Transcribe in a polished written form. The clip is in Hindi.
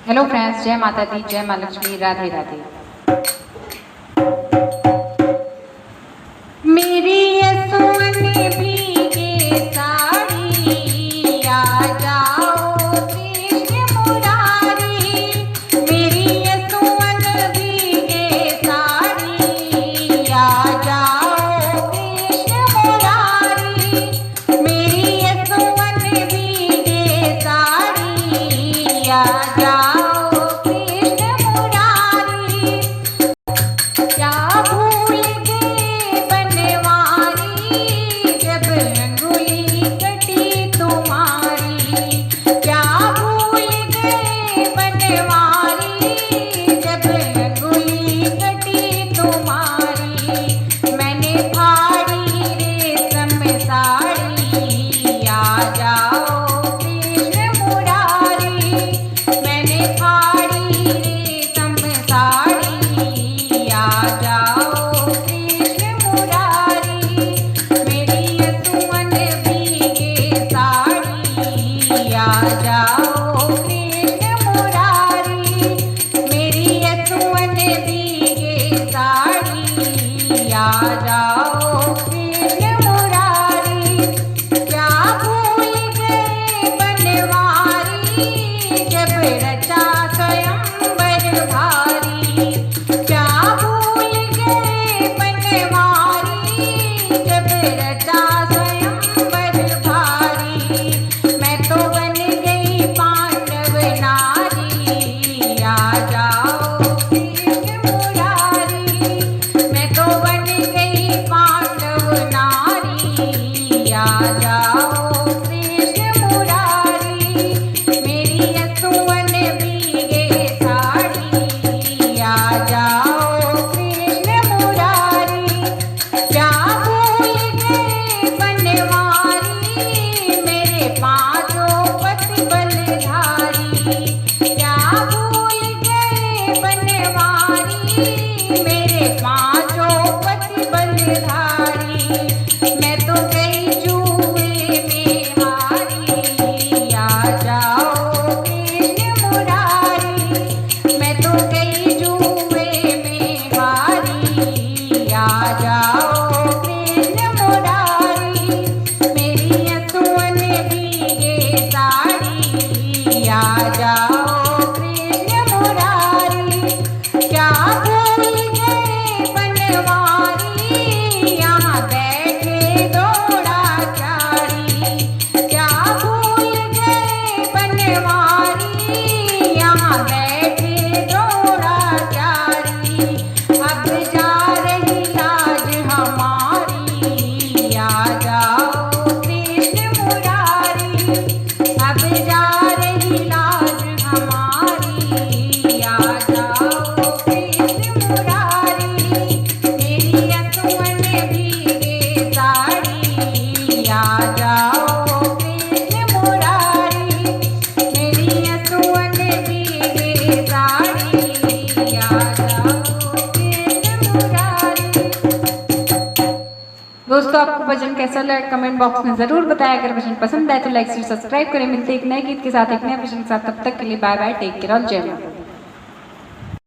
हेलो फ्रेंड्स, जय माता दी, जय माँ लक्ष्मी, राधे राधे। मेरी यशोवन भीगे साड़ी, आ जाओ कृष्ण मुरारी। मेरी यशोवन भीगे साड़ी, आ जाओ कृष्ण मुरारी। मेरी यशोवन भीगे साड़ी, आ जाओ दोस्तों, आपको भजन कैसा लगा कमेंट बॉक्स में जरूर बताएं। अगर भजन पसंद आए तो लाइक शेयर सब्सक्राइब करें। मिलते एक नए गीत के साथ, एक नए भजन के साथ। तब तक के लिए बाय बाय, टेक केयर और जय माता।